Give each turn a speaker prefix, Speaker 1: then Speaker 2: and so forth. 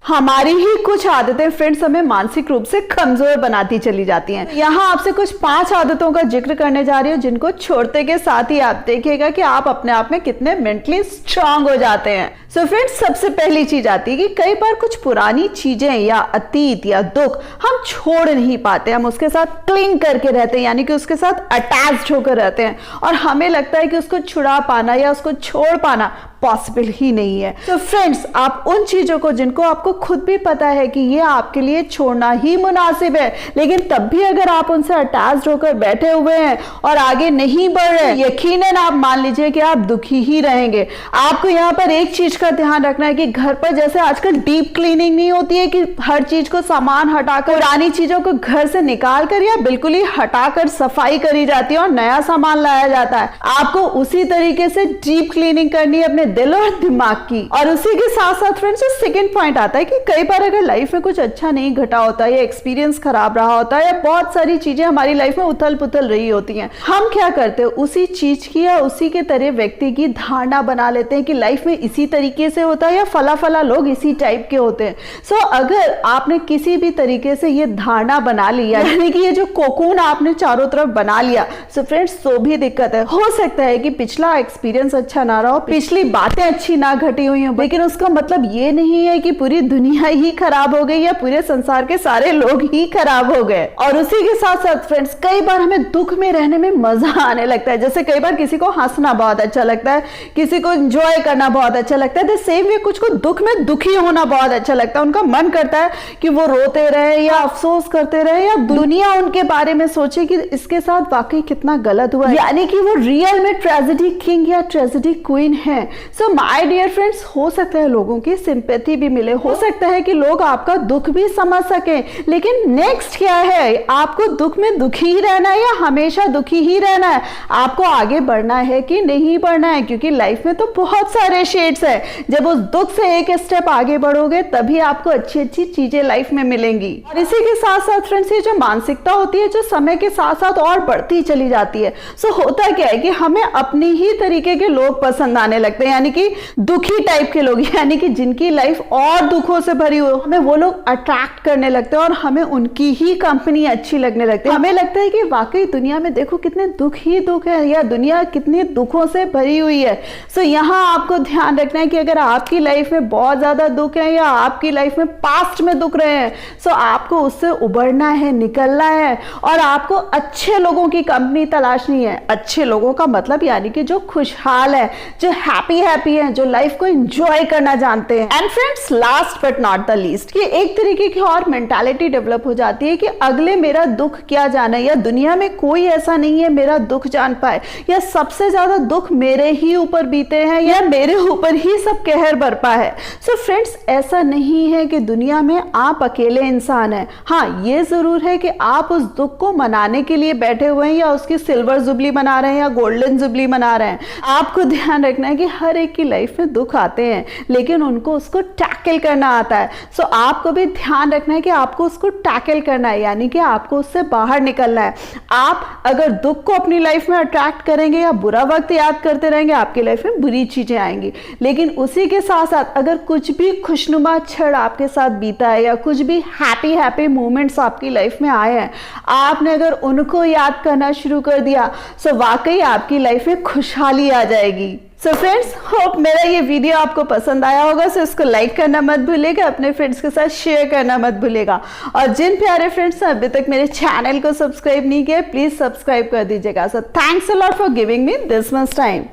Speaker 1: हमारी ही कुछ आदतें फ्रेंड्स हमें मानसिक रूप से कमजोर बनाती चली जाती हैं। यहाँ आपसे कुछ 5 आदतों का जिक्र करने जा रही हूँ जिनको छोड़ते के साथ ही आप देखिएगा कि आप अपने आप में कितने मेंटली स्ट्रांग हो जाते हैं। सो फ्रेंड्स, सबसे पहली चीज आती है कि कई बार कुछ पुरानी चीजें या अतीत या दुख हम छोड़ नहीं पाते, हम उसके साथ क्लिंग करके रहते हैं, यानी कि उसके साथ अटैच्ड होकर रहते हैं और हमें लगता है कि उसको छुड़ा पाना या उसको छोड़ पाना पॉसिबल ही नहीं है। तो फ्रेंड्स, आप उन चीजों को जिनको आपको खुद भी पता है कि ये आपके लिए छोड़ना ही मुनासिब है, लेकिन तब भी अगर आप उनसे अटैच्ड होकर बैठे हुए हैं और आगे नहीं बढ़ रहे, यकीनन आप मान लीजिए कि आप दुखी ही रहेंगे। आपको यहाँ पर एक चीज का ध्यान रखना है कि घर पर जैसे आजकल डीप क्लीनिंग नहीं होती है कि हर चीज को सामान हटाकर, पुरानी चीजों को घर से निकाल कर या बिल्कुल ही हटाकर सफाई करी जाती है और नया सामान लाया जाता है, आपको उसी तरीके से डीप क्लीनिंग करनी है अपने दिल और दिमाग की। और उसी के साथ साथ फ्रेंड्स, सेकंड पॉइंट आता है कि कई बार अगर लाइफ में कुछ अच्छा नहीं घटा होता है या एक्सपीरियंस खराब रहा होता है या बहुत सारी चीजें हमारी लाइफ में उथल पुथल रही होती हैं, हम क्या करते हैं, उसी चीज की या उसी के तरह व्यक्ति की धारणा बना लेते हैं कि लाइफ में इसी तरीके से होता है या फला फला लोग इसी टाइप के होते हैं। सो अगर आपने किसी भी तरीके से ये धारणा बना लिया, यानी कि ये जो कोकून आपने चारों तरफ बना लिया, सो फ्रेंड्स तो भी दिक्कत है। हो सकता है कि पिछला एक्सपीरियंस अच्छा ना रहा हो, पिछली बातें अच्छी ना घटी हुई हो, लेकिन उसका मतलब ये नहीं है कि पूरी दुनिया ही खराब हो गई या पूरे संसार के सारे लोग ही खराब हो गए। और उसी के साथ साथ फ्रेंड्स, कई बार हमें दुख में रहने में मजा आने लगता है। जैसे कई बार किसी को हंसना बहुत अच्छा लगता है, किसी को एंजॉय करना बहुत अच्छा लगता है, सेम वे कुछ को दुख में दुखी होना बहुत अच्छा लगता है। उनका मन करता है कि वो रोते रहे या अफसोस करते रहे या दुनिया उनके बारे में सोचे कि इसके साथ वाकई कितना गलत हुआ, यानी कि वो रियल में ट्रेजेडी किंग या ट्रेजेडी क्वीन है। सो माय डियर फ्रेंड्स, हो सकता है लोगों की सिंपैथी भी मिले, हो सकता है कि लोग आपका दुख भी समझ सकें, लेकिन नेक्स्ट क्या है, आपको दुख में दुखी ही रहना है या हमेशा दुखी ही रहना है? आपको आगे बढ़ना है कि नहीं बढ़ना है? क्योंकि लाइफ में तो बहुत सारे शेड्स है। जब उस दुख से एक स्टेप आगे बढ़ोगे तभी आपको अच्छी अच्छी चीजें लाइफ में मिलेंगी। और इसी के साथ साथ फ्रेंड्स, ये जो मानसिकता होती है जो समय के साथ साथ और बढ़ती चली जाती है। सो होता क्या है कि हमें अपनी ही तरीके के लोग पसंद आने लगते हैं, यानी कि दुखी टाइप के लोग, यानी कि जिनकी लाइफ और दुखों से भरी हुई, हमें वो लोग अट्रैक्ट करने लगते हैं और हमें उनकी ही कंपनी अच्छी लगने लगती है। हमें लगता है कि वाकई दुनिया में देखो कितने दुख ही दुख है या दुनिया कितनी दुखों से भरी हुई है। सो यहाँ आपको ध्यान रखना है कि अगर आपकी लाइफ में बहुत ज्यादा दुख है या आपकी लाइफ में पास्ट में दुख रहे हैं, सो आपको उससे उबरना है, निकलना है और आपको अच्छे लोगों की कंपनी तलाशनी है। अच्छे लोगों का मतलब यानी कि जो खुशहाल है, जो हैप्पी है, जो लाइफ को एंजॉय करना जानते हैं। And friends, last but not the least, ये एक तरीके की और मेंटालिटी डेवलप हो जाती है कि अगले मेरा दुख क्या जाने, या दुनिया में कोई ऐसा नहीं है मेरा दुख जान पाए, या सबसे ज्यादा दुख मेरे ही ऊपर बीते हैं या मेरे ऊपर ही सब कहर बरपा है। सो फ्रेंड्स, ऐसा नहीं है कि दुनिया में आप अकेले इंसान हैं। हाँ, ये जरूर है कि आप उस दुख को मनाने के लिए बैठे हुए हैं या उसकी सिल्वर जुबली मना रहे हैं या गोल्डन जुबली मना रहे हैं। आपको ध्यान रखना है कि हर एक की लाइफ में दुख आते हैं, लेकिन उनको उसको टैकल करना आता है। सो आपको भी ध्यान रखना है कि आपको उसको टैकल करना है, यानी कि आपको उससे बाहर निकलना है। आप अगर दुख को अपनी लाइफ में अट्रैक्ट करेंगे या बुरा वक्त याद करते रहेंगे, आपकी लाइफ में बुरी चीजें आएंगी। लेकिन उसी के साथ साथ अगर कुछ भी खुशनुमा क्षण आपके साथ बीता है या कुछ भी हैप्पी मोमेंट्स आपकी लाइफ में आए हैं, आपने अगर उनको याद करना शुरू कर दिया, सो वाकई आपकी लाइफ में खुशहाली आ जाएगी। सो फ्रेंड्स, होप मेरा ये वीडियो आपको पसंद आया होगा। सो इसको लाइक करना मत भूलिएगा, अपने फ्रेंड्स के साथ शेयर करना मत भूलिएगा, और जिन प्यारे फ्रेंड्स ने अभी तक मेरे चैनल को सब्सक्राइब नहीं किया, प्लीज सब्सक्राइब कर दीजिएगा। So thanks a lot for giving me this much time.